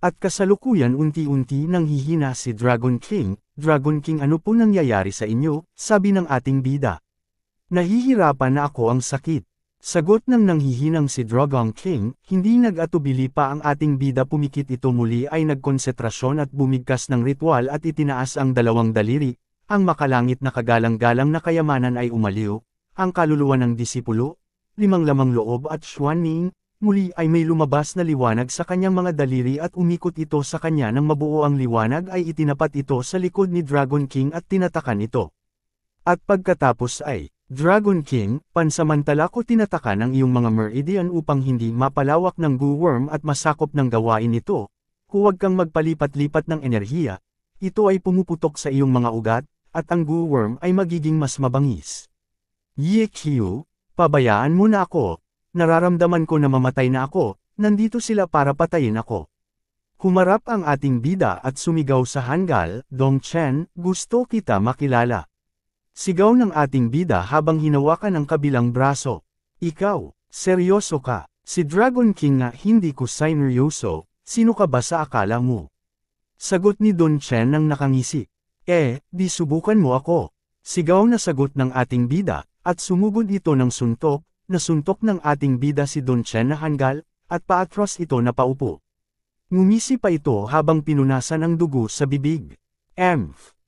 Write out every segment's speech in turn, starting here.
At kasalukuyan unti-unti nang hihina si Dragon King. Dragon King, ano po nangyayari sa inyo? Sabi ng ating bida. Nahihirapan na ako, ang sakit. Sagot ng nanghihinang si Dragon King. Hindi nag-atubili pa ang ating bida, pumikit ito muli ay nagkonsentrasyon at bumigkas ng ritual at itinaas ang dalawang daliri. Ang makalangit na kagalang-galang na kayamanan ay umaliw. Ang kaluluwa ng disipulo, limang lamang loob at Xuanning, muli ay may lumabas na liwanag sa kanyang mga daliri at umikot ito sa kanya ng mabuo. Ang liwanag ay itinapat ito sa likod ni Dragon King at tinatakan ito. At pagkatapos ay, Dragon King, pansamantala ko tinatakan ang iyong mga meridian upang hindi mapalawak ng goo worm at masakop ng gawain nito. Huwag kang magpalipat-lipat ng enerhiya. Ito ay pumuputok sa iyong mga ugat, at ang goo worm ay magiging mas mabangis. Ye Qiu, pabayaan mo na ako. Nararamdaman ko na mamatay na ako, nandito sila para patayin ako. Humarap ang ating bida at sumigaw sa hanggal, Dong Chen, gusto kita makilala. Sigaw ng ating bida habang hinawakan ang kabilang braso. Ikaw, seryoso ka? Si Dragon King nga, hindi ko seryoso, sino ka ba sa akala mo? Sagot ni Don Chen nang nakangisi. Di subukan mo ako. Sigaw na sagot ng ating bida, at sumugod ito ng suntok. Nasuntok ng ating bida si Don Chen na hanggal, at paatros ito na paupo. Ngumisi pa ito habang pinunasan ang dugo sa bibig.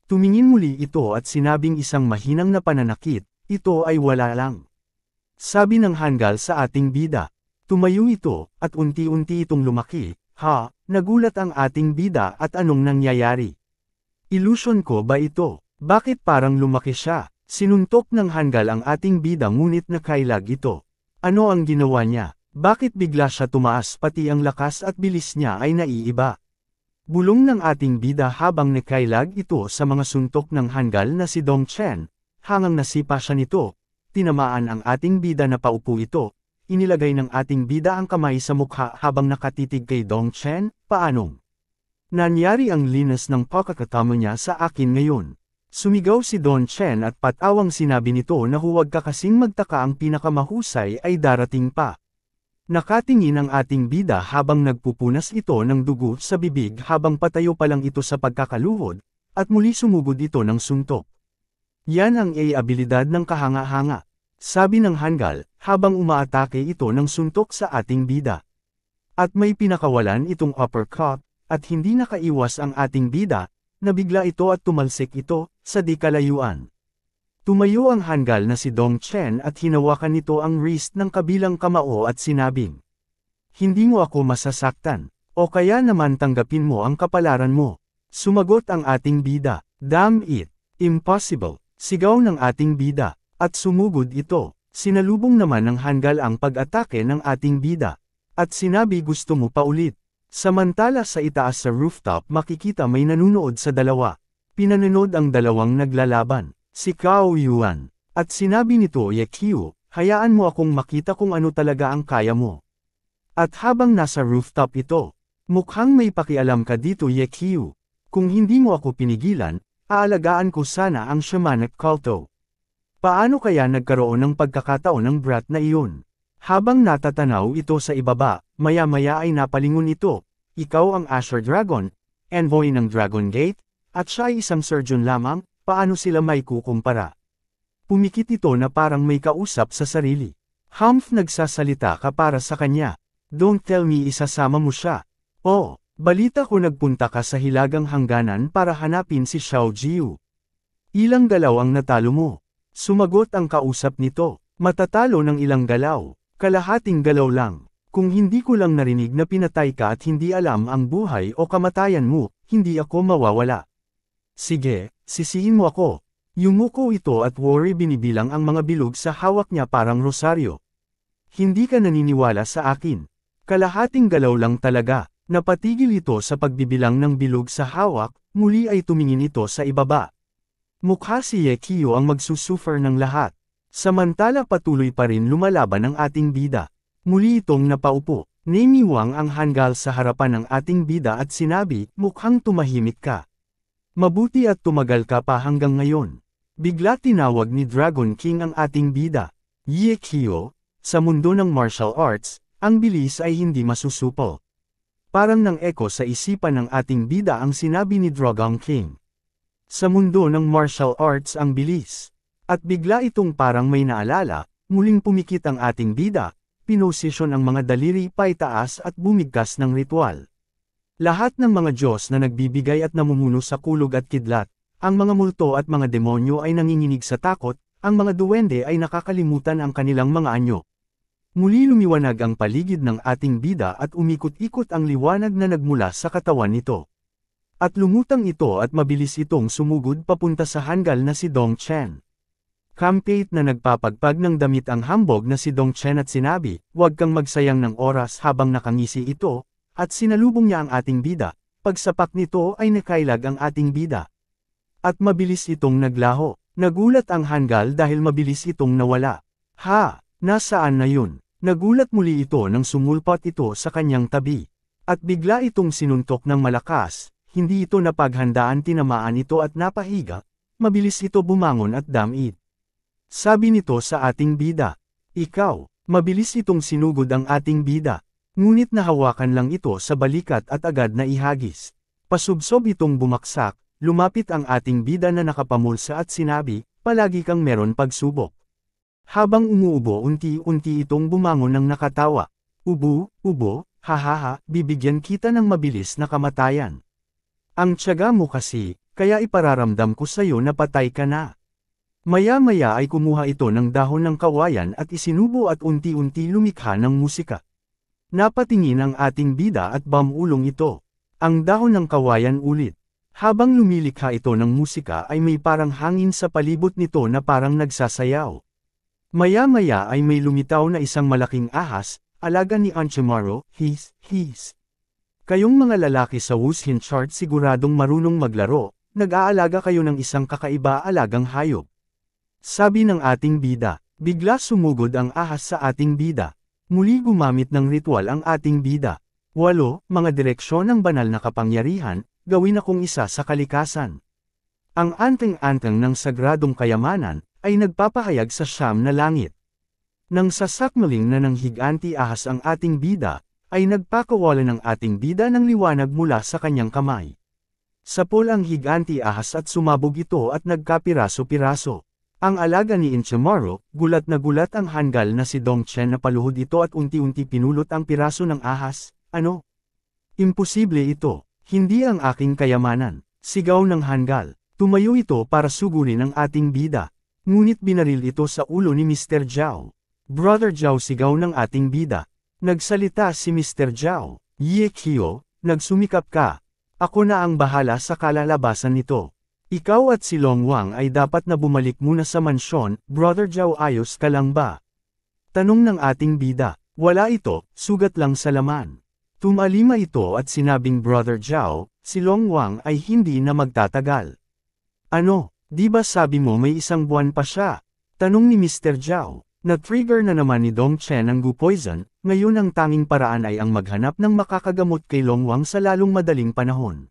Tumingin muli ito at sinabing isang mahinang na pananakit, ito ay wala lang. Sabi ng hanggal sa ating bida. Tumayo ito, at unti-unti itong lumaki. Nagulat ang ating bida at anong nangyayari? Illusion ko ba ito? Bakit parang lumaki siya? Sinuntok ng hanggal ang ating bida ngunit nakailag ito. Ano ang ginawa niya? Bakit bigla siya tumaas pati ang lakas at bilis niya ay naiiba? Bulong ng ating bida habang nakailag ito sa mga suntok ng hanggal na si Dong Chen. Hangang nasipa siya nito. Tinamaan ang ating bida na paupo ito. Inilagay ng ating bida ang kamay sa mukha habang nakatitig kay Dong Chen. Paanong nangyari ang linas ng pagkakatama niya sa akin ngayon? Sumigaw si Don Chen at patawang sinabi nito na huwag ka kasing magtaka, ang pinakamahusay ay darating pa. Nakatingin ang ating bida habang nagpupunas ito ng dugo sa bibig habang patayo pa lang ito sa pagkakaluhod, at muli sumugod ito ng suntok. Yan ang abilidad ng kahanga-hanga. Sabi ng hanggal, habang umaatake ito ng suntok sa ating bida. At may pinakawalan itong uppercut, at hindi nakaiwas ang ating bida, nabigla ito at tumalsik ito, sa di kalayuan. Tumayo ang hanggal na si Dong Chen at hinawakan nito ang wrist ng kabilang kamao at sinabing, hindi mo ako masasaktan, o kaya naman tanggapin mo ang kapalaran mo. Sumagot ang ating bida, damn it, impossible, sigaw ng ating bida, at sumugod ito. Sinalubong naman ng hanggal ang pag-atake ng ating bida, at sinabi, gusto mo pa ulit. Samantala sa itaas sa rooftop makikita may nanunood sa dalawa. Pinanonood ang dalawang naglalaban, si Cao Yuan, at sinabi nito, Ye Qiu, hayaan mo akong makita kung ano talaga ang kaya mo. At habang nasa rooftop ito, mukhang may pakialam ka dito, Ye Qiu. Kung hindi mo ako pinigilan, aalagaan ko sana ang shamanic culto. Paano kaya nagkaroon ng pagkakataon ng brat na iyon? Habang natatanaw ito sa ibaba, maya-maya ay napalingon ito. Ikaw ang Asher Dragon, envoy ng Dragon Gate, at siya ay isang surgeon lamang, paano sila may kukumpara? Pumikit ito na parang may kausap sa sarili. Humph, nagsasalita ka para sa kanya. Don't tell me isasama mo siya. Oh, balita ko nagpunta ka sa hilagang hangganan para hanapin si Xiao Jiu. Ilang galaw ang natalo mo? Sumagot ang kausap nito. Matatalo ng ilang galaw. Kalahating galaw lang. Kung hindi ko lang narinig na pinatay ka at hindi alam ang buhay o kamatayan mo, hindi ako mawawala. Sige, sisihin mo ako. Yumuko ito at worry, binibilang ang mga bilog sa hawak niya parang rosaryo. Hindi ka naniniwala sa akin. Kalahating galaw lang talaga. Napatigil ito sa pagbibilang ng bilog sa hawak, muli ay tumingin ito sa ibaba. Mukha si Ye Qiu ang magsusuffer ng lahat. Samantala patuloy pa rin lumalaban ang ating bida. Muli itong napaupo. Nimiwang ang hanggal sa harapan ng ating bida at sinabi, mukhang tumahimik ka. Mabuti at tumagal ka pa hanggang ngayon. Bigla tinawag ni Dragon King ang ating bida. Ye Qiu, sa mundo ng martial arts, ang bilis ay hindi masusupol. Parang nang echo sa isipan ng ating bida ang sinabi ni Dragon King. Sa mundo ng martial arts ang bilis. At bigla itong parang may naalala, muling pumikit ang ating bida, pinosisyon ang mga daliri paitaas at bumigkas ng ritual. Lahat ng mga Diyos na nagbibigay at namumuno sa kulog at kidlat, ang mga multo at mga demonyo ay nanginginig sa takot, ang mga duwende ay nakakalimutan ang kanilang mga anyo. Muli lumiwanag ang paligid ng ating bida at umikot-ikot ang liwanag na nagmula sa katawan nito. At lumutang ito at mabilis itong sumugod papunta sa hanggal na si Dong Chen. Kampate na nagpapagpag ng damit ang hambog na si Dong Chen at sinabi, "Huwag kang magsayang ng oras habang nakangisi ito," at sinalubong niya ang ating bida, pagsapak nito ay nakailag ang ating bida. At mabilis itong naglaho. Nagulat ang hanggal dahil mabilis itong nawala. "Ha? Nasaan na yun?" Nagulat muli ito nang sumulpot ito sa kanyang tabi. At bigla itong sinuntok ng malakas, hindi ito napaghandaan, tinamaan ito at napahiga, mabilis ito bumangon at damit. Sabi nito sa ating bida, "Ikaw." Mabilis itong sinugod ang ating bida. Ngunit nahawakan lang ito sa balikat at agad na ihagis. Pasubsob itong bumaksak, lumapit ang ating bida na nakapamulsa at sinabi, "Palagi kang meron pagsubok." Habang umuubo unti-unti itong bumangon ng nakatawa. "Ubo, hahaha, bibigyan kita ng mabilis na kamatayan. Ang tiyaga mo kasi, kaya ipararamdam ko sa'yo na patay ka na." Maya-maya ay kumuha ito ng dahon ng kawayan at isinubo at unti-unti lumikha ng musika. Napatingin ang ating bida at bamulong ito. Ang dahon ng kawayan ulit. Habang lumilikha ito ng musika ay may parang hangin sa palibot nito na parang nagsasayaw. Maya-maya ay may lumitaw na isang malaking ahas, alaga ni Orochimaru, "His. Kayong mga lalaki sa Wushin chart siguradong marunong maglaro, nag-aalaga kayo ng isang kakaiba-alagang hayop." Sabi ng ating bida. Bigla sumugod ang ahas sa ating bida. Muli gumamit ng ritual ang ating bida. 8 Mga direksyon ng banal na kapangyarihan, gawin akong isa sa kalikasan. Ang anteng-anteng ng sagradong kayamanan, ay nagpapahayag sa siyam na langit. Nang sasakmaling na ng higanti ahas ang ating bida, ay nagpakawala ng ating bida ng liwanag mula sa kanyang kamay. Sapol ang higanti ahas at sumabog ito at nagkapiraso-piraso. Ang alaga ni Orochimaru, gulat na gulat ang hanggal na si Dong Chen na paluhod ito at unti-unti pinulot ang piraso ng ahas. "Ano? Imposible ito, hindi ang aking kayamanan." Sigaw ng hanggal. Tumayo ito para sugurin ang ating bida. Ngunit binaril ito sa ulo ni Mr. Zhao. "Brother Zhao," sigaw ng ating bida. Nagsalita si Mr. Zhao. "Ye Qiu, nagsumikap ka. Ako na ang bahala sa kalalabasan nito. Ikaw at si Long Wang ay dapat na bumalik muna sa mansyon." "Brother Zhao, ayos ka lang ba?" Tanong ng ating bida. "Wala ito, sugat lang sa laman." Tumalima ito at sinabing Brother Zhao, si Long Wang ay hindi na magtatagal. "Ano, di ba sabi mo may isang buwan pa siya?" Tanong ni Mr. Zhao. Na-trigger na naman ni Dong Chen ang Gu Poison, ngayon ang tanging paraan ay ang maghanap ng makakagamot kay Long Wang sa lalong madaling panahon.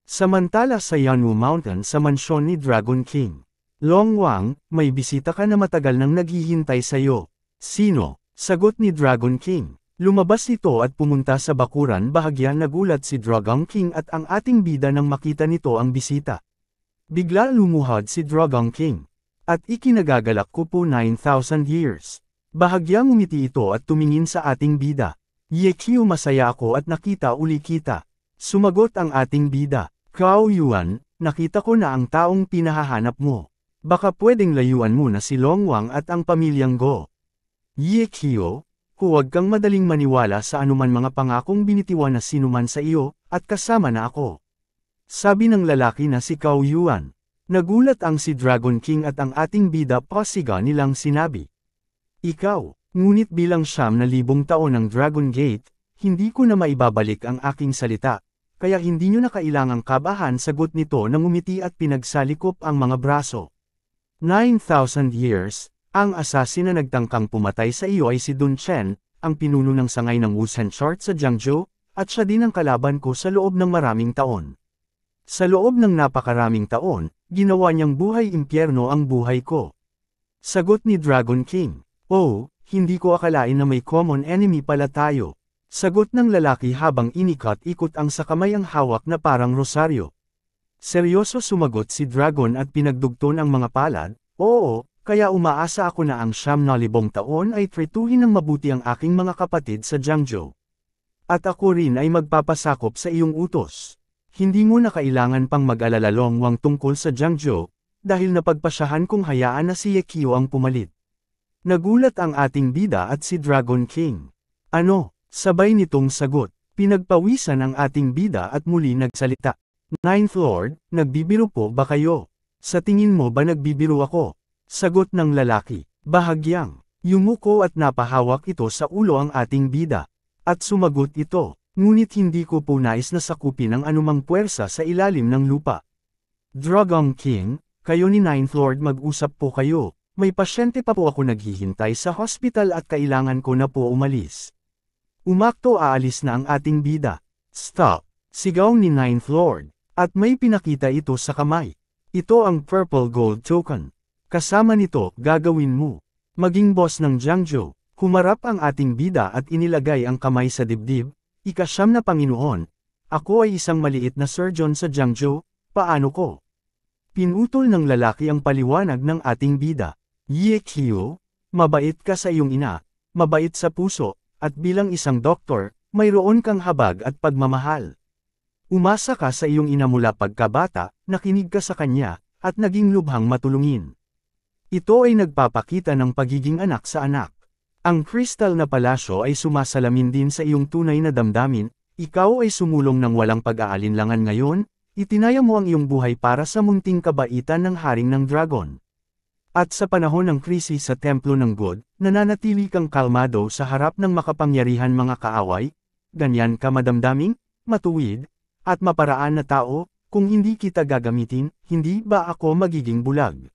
Samantala sa Yanwu Mountain sa mansyon ni Dragon King. "Long Wang, may bisita ka na matagal nang naghihintay sa'yo." "Sino?" Sagot ni Dragon King. Lumabas ito at pumunta sa bakuran, bahagyan nagulat si Dragon King at ang ating bida nang makita nito ang bisita. Bigla lumuhod si Dragon King. "At ikinagagalak ko po 9,000 years. Bahagyang umiti ito at tumingin sa ating bida. "Ye Qiu, masaya ako at nakita uli kita." Sumagot ang ating bida. "Cao Yuan, nakita ko na ang taong pinahahanap mo. Baka pwedeng layuan mo na si Long Wang at ang pamilyang Go." "Ye Qiu, huwag kang madaling maniwala sa anuman mga pangakong binitiwan na sinuman sa iyo, at kasama na ako." Sabi ng lalaki na si Cao Yuan. Nagulat ang si Dragon King at ang ating bida, pasiga nilang sinabi. "Ikaw, ngunit bilang 9,000 taon ng Dragon Gate, hindi ko na maibabalik ang aking salita, kaya hindi nyo na kailangang kabahan." Sagot nito nang umiti at pinagsalikop ang mga braso. 9,000 years, ang assassin na nagtangkang pumatay sa iyo ay si Dun Chen, ang pinuno ng sangay ng Wushan chart sa Jiangzhou, at siya din ang kalaban ko sa loob ng maraming taon. Sa loob ng napakaraming taon, ginawa niyang buhay impyerno ang buhay ko. Sagot ni Dragon King. "Oh, hindi ko akalain na may common enemy pala tayo. Sagot ng lalaki habang inikot-ikot ang sa kamay ang hawak na parang rosaryo. Seryoso sumagot si Dragon at pinagdugton ang mga palad, oo, kaya umaasa ako na ang 9,000 taon ay tretuhin ng mabuti ang aking mga kapatid sa Jiangzhou. At ako rin ay magpapasakop sa iyong utos. Hindi mo na kailangan pang mag-alala Longwang tungkol sa Jiangzhou, dahil napagpasyahan kong hayaan na si Ye Qiu ang pumalit. Nagulat ang ating bida at si Dragon King. Ano? Sabay nitong sagot. Pinagpawisan ang ating bida at muli nagsalita. Ninth Lord, nagbibiro po ba kayo? Sa tingin mo ba nagbibiro ako? Sagot ng lalaki. Bahagyang. Yumuko at napahawak ito sa ulo ang ating bida. At sumagot ito, ngunit hindi ko po nais na sakupin ang anumang puwersa sa ilalim ng lupa. Dragon King, kayo ni Ninth Lord mag-usap po kayo. May pasyente pa po ako naghihintay sa hospital at kailangan ko na po umalis. Umakto aalis na ang ating bida. Stop! Sigaw ni Ninth Lord. At may pinakita ito sa kamay. Ito ang purple gold token. Kasama nito, gagawin mo. Maging boss ng Jiangzhou, humarap ang ating bida at inilagay ang kamay sa dibdib. Ika-9 na Panginoon. Ako ay isang maliit na surgeon sa Jiangzhou, paano ko? Pinutol ng lalaki ang paliwanag ng ating bida. Ye Qiu, mabait ka sa iyong ina, mabait sa puso, at bilang isang doktor, mayroon kang habag at pagmamahal. Umasa ka sa iyong ina mula pagkabata, nakinig ka sa kanya, at naging lubhang matulungin. Ito ay nagpapakita ng pagiging anak sa anak. Ang kristal na palasyo ay sumasalamin din sa iyong tunay na damdamin, ikaw ay sumulong ng walang pag-aalinlangan ngayon, itinaya mo ang iyong buhay para sa munting kabaitan ng haring ng dragon. At sa panahon ng krisis sa templo ng God, nananatili kang kalmado sa harap ng makapangyarihan mga kaaway, ganyan ka madamdaming, matuwid, at maparaan na tao, kung hindi kita gagamitin, hindi ba ako magiging bulag?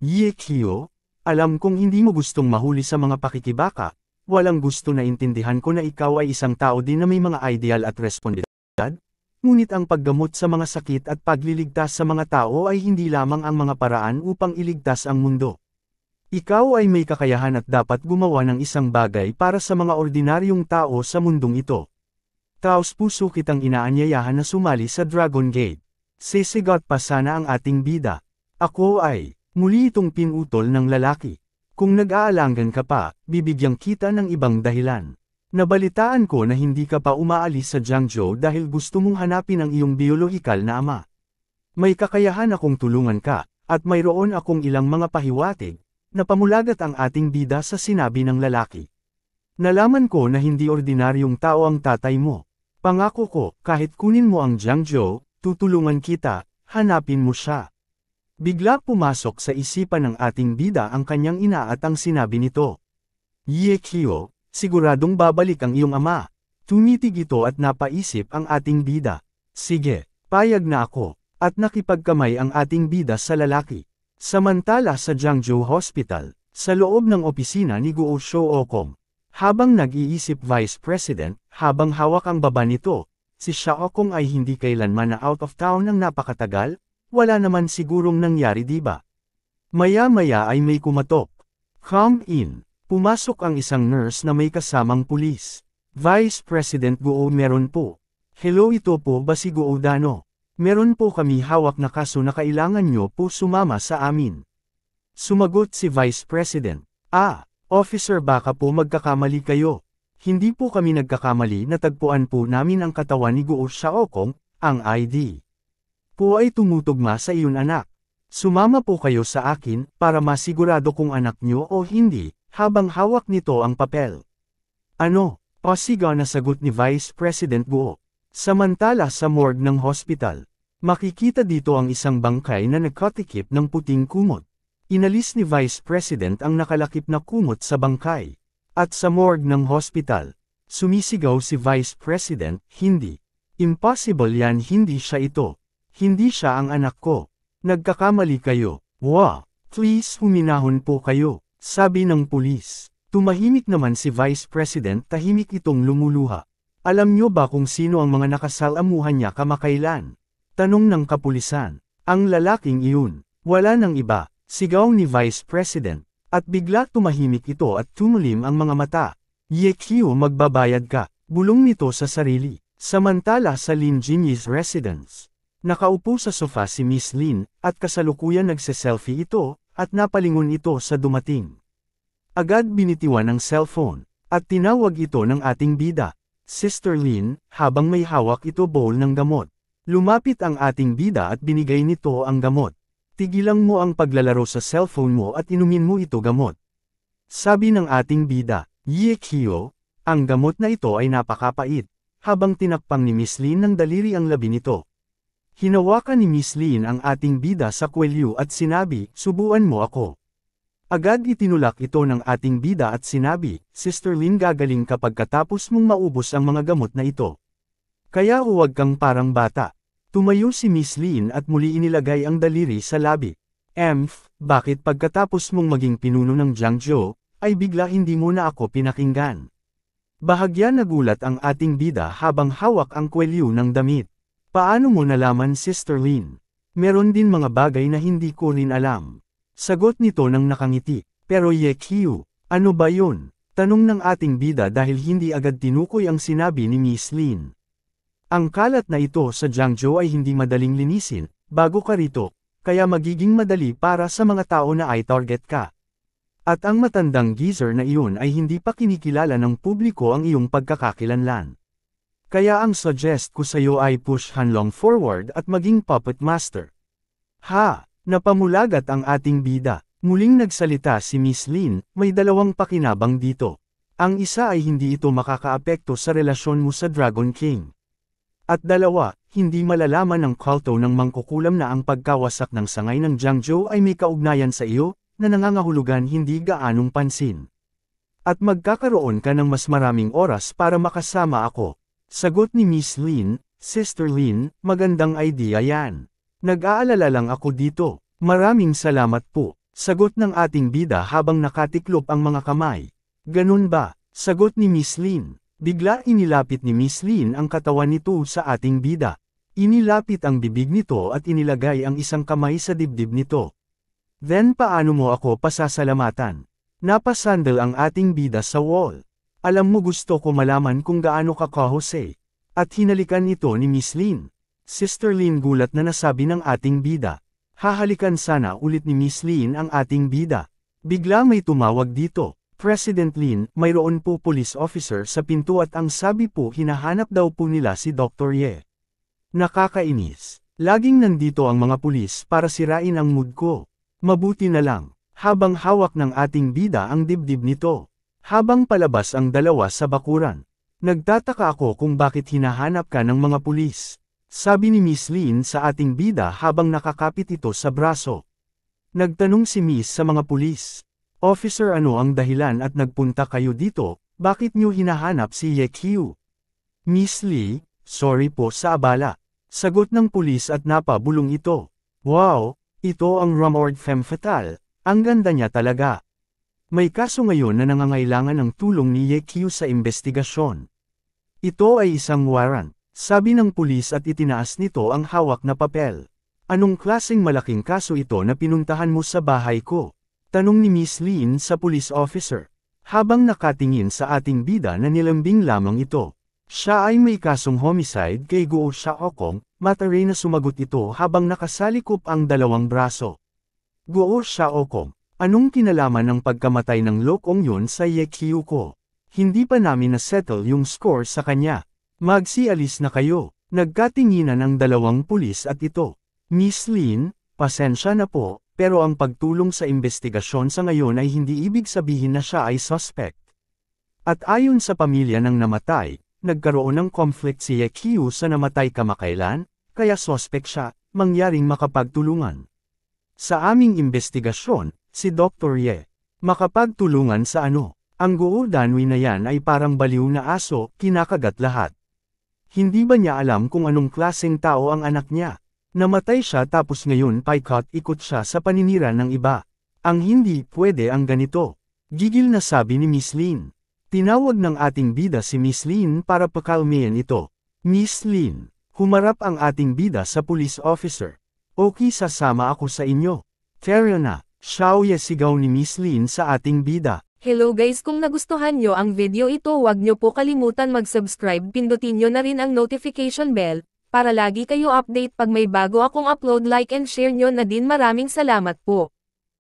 Ye Qiu, alam kong hindi mo gustong mahuli sa mga pakikibaka, walang gusto na intindihan ko na ikaw ay isang tao din na may mga ideal at responsibilidad, ngunit ang paggamot sa mga sakit at pagliligtas sa mga tao ay hindi lamang ang mga paraan upang iligtas ang mundo. Ikaw ay may kakayahan at dapat gumawa ng isang bagay para sa mga ordinaryong tao sa mundong ito. Taos puso kitang inaanyayahan na sumali sa Dragon Gate. Sisigat pa sana ang ating bida. Ako ay, muli itong pinutol ng lalaki. Kung nag-aalangan ka pa, bibigyan kita ng ibang dahilan. Nabalitaan ko na hindi ka pa umaalis sa Jiangzhou dahil gusto mong hanapin ang iyong biolohikal na ama. May kakayahan akong tulungan ka, at mayroon akong ilang mga pahiwatig, na pamulagat ang ating bida sa sinabi ng lalaki. Nalaman ko na hindi ordinaryong tao ang tatay mo. Pangako ko, kahit kunin mo ang Jiangzhou, tutulungan kita, hanapin mo siya. Bigla pumasok sa isipan ng ating bida ang kanyang ina at ang sinabi nito. Ye Qiu, siguradong babalik ang iyong ama. Tumitig ito at napaisip ang ating bida. Sige, payag na ako, at nakipagkamay ang ating bida sa lalaki. Samantala sa Jiangzhou Hospital, sa loob ng opisina ni Guo Shouokong. Habang nag-iisip Vice President, habang hawak ang baba nito, si Shouokong ay hindi kailanman na out of town ng napakatagal, wala naman sigurong nangyari diba? Maya-maya ay may kumatok. Come in. Pumasok ang isang nurse na may kasamang pulis. Vice President Guo meron po. Hello ito po ba si Guo Dano? Meron po kami hawak na kaso na kailangan nyo po sumama sa amin. Sumagot si Vice President. Officer baka po magkakamali kayo. Hindi po kami nagkakamali, natagpuan po namin ang katawan ni Guo Shouokong, ang ID. Po ay tumutugma sa iyon anak. Sumama po kayo sa akin, para masigurado kung anak nyo o hindi, habang hawak nito ang papel. Ano? Pasigaw na sagot ni Vice President Guo. Samantala sa morgue ng hospital, makikita dito ang isang bangkay na nagkatikip ng puting kumot. Inalis ni Vice President ang nakalakip na kumot sa bangkay. At sa morgue ng hospital, sumisigaw si Vice President, hindi. Impossible yan, hindi siya ito. Hindi siya ang anak ko. Nagkakamali kayo. Please huminahon po kayo, sabi ng pulis. Tumahimik naman si Vice President, tahimik itong lumuluha. Alam nyo ba kung sino ang mga nakasalamuhan niya kamakailan? Tanong ng kapulisan. Ang lalaking iyon. Wala nang iba. Sigaw ni Vice President, at bigla tumahimik ito at tumulim ang mga mata. Ye Qiu magbabayad ka, Bulong nito sa sarili. Samantala sa Lin Jinyi's residence. Nakaupo sa sofa si Miss Lin, at kasalukuyan nagse-selfie ito, at napalingon ito sa dumating. Agad binitiwan ng cellphone, at tinawag ito ng ating bida. Sister Lin, habang may hawak ito bowl ng gamot. Lumapit ang ating bida at binigay nito ang gamot. Tigilan mo ang paglalaro sa cellphone mo at inumin mo ito gamot. Sabi ng ating bida, Ye Kyo, ang gamot na ito ay napakapait, habang tinakpang ni Miss Lin ng daliri ang labi nito. Hinawakan ni Miss Lin ang ating bida sa kwelyo at sinabi, subuan mo ako. Agad itinulak ito ng ating bida at sinabi, Sister Lin gagaling kapag katapos mong maubos ang mga gamot na ito. Kaya huwag kang parang bata. Tumayo si Miss Lin at muli inilagay ang daliri sa labi. Bakit pagkatapos mong maging pinuno ng Jiangzhou, ay bigla hindi mo na ako pinakinggan? Bahagya nagulat ang ating bida habang hawak ang kwelyo ng damit. Paano mo nalaman Sister Lin? Meron din mga bagay na hindi ko rin alam. Sagot nito ng nakangiti. Pero Ye Kyo, ano ba yun? Tanong ng ating bida dahil hindi agad tinukoy ang sinabi ni Miss Lin. Ang kalat na ito sa Jiangzhou ay hindi madaling linisin, bago ka rito, kaya magiging madali para sa mga tao na ay target ka. At ang matandang geezer na iyon ay hindi pa kinikilala ng publiko ang iyong pagkakakilanlan. Kaya ang suggest ko sa iyo ay push Hanlong forward at maging puppet master. Napamulagat ang ating bida. Muling nagsalita si Miss Lin, may dalawang pakinabang dito. Ang isa ay hindi ito makakaapekto sa relasyon mo sa Dragon King. At dalawa, hindi malalaman ng kulto ng mangkukulam na ang pagkawasak ng sangay ng Jiangzhou ay may kaugnayan sa iyo, na nangangahulugan hindi gaanong pansin. At magkakaroon ka ng mas maraming oras para makasama ako. Sagot ni Miss Lin, Sister Lin, magandang idea yan. Nag-aalala lang ako dito. Maraming salamat po. Sagot ng ating bida habang nakatiklop ang mga kamay. Ganun ba? Sagot ni Miss Lin. Bigla inilapit ni Miss Lin ang katawan nito sa ating bida. Inilapit ang bibig nito at inilagay ang isang kamay sa dibdib nito. Then paano mo ako pasasalamatan? Napasandal ang ating bida sa wall. Alam mo gusto ko malaman kung gaano ka ka-Jose. At hinalikan ito ni Miss Lin. Sister Lin gulat na nasabi ng ating bida. Hahalikan sana ulit ni Miss Lin ang ating bida. Bigla may tumawag dito. President Lin, mayroon po police officer sa pinto at ang sabi po hinahanap daw po nila si Dr. Ye. Nakakainis. Laging nandito ang mga pulis para sirain ang mood ko. Mabuti na lang. Habang hawak ng ating bida ang dibdib nito. Habang palabas ang dalawa sa bakuran. Nagtataka ako kung bakit hinahanap ka ng mga pulis. Sabi ni Miss Lin sa ating bida habang nakakapit ito sa braso. Nagtanong si Miss sa mga pulis. Officer, ano ang dahilan at nagpunta kayo dito, bakit niyo hinahanap si Ye Kyo? Miss Lee, sorry po sa abala. Sagot ng pulis at napabulong ito. Wow, ito ang Rumord Femme Fatale, ang ganda niya talaga. May kaso ngayon na nangangailangan ng tulong ni Ye Kyo sa investigasyon. Ito ay isang warrant, sabi ng pulis at itinaas nito ang hawak na papel. Anong klaseng malaking kaso ito na pinuntahan mo sa bahay ko? Tanong ni Miss Lin sa police officer. Habang nakatingin sa ating bida na nilambing lamang ito. Siya ay may kasong homicide kay Guo Xiaokong, mataray na sumagot ito habang nakasalikop ang dalawang braso. Guo Xiaokong, anong kinalaman ng pagkamatay ng lokong yun sa Ye Kyo ko? Hindi pa namin na-settle yung score sa kanya. Magsialis na kayo. Nagkatinginan ang dalawang pulis at ito. Miss Lin, pasensya na po. Pero ang pagtulong sa investigasyon sa ngayon ay hindi ibig sabihin na siya ay suspect. At ayon sa pamilya ng namatay, nagkaroon ng conflict si Ye Kyo sa namatay kamakailan, kaya suspect siya, mangyaring makapagtulungan. Sa aming investigasyon, si Dr. Ye, makapagtulungan sa ano? Ang Guo Danwi na yan ay parang baliw na aso, kinakagat lahat. Hindi ba niya alam kung anong klaseng tao ang anak niya? Namatay siya tapos ngayon paikot-ikot siya sa paninira ng iba. Ang hindi pwede ang ganito. Gigil na sabi ni Miss Lin. Tinawag ng ating bida si Miss Lin para pakalmayan ito. Miss Lin, humarap ang ating bida sa police officer. Okay, sasama ako sa inyo. Tara na, Xiao Ye, sigaw ni Miss Lin sa ating bida. Hello guys, kung nagustuhan nyo ang video ito, huwag nyo po kalimutan mag-subscribe, pindutin nyo na rin ang notification bell, para lagi kayo update pag may bago akong upload. Like and share nyo na din. Maraming salamat po.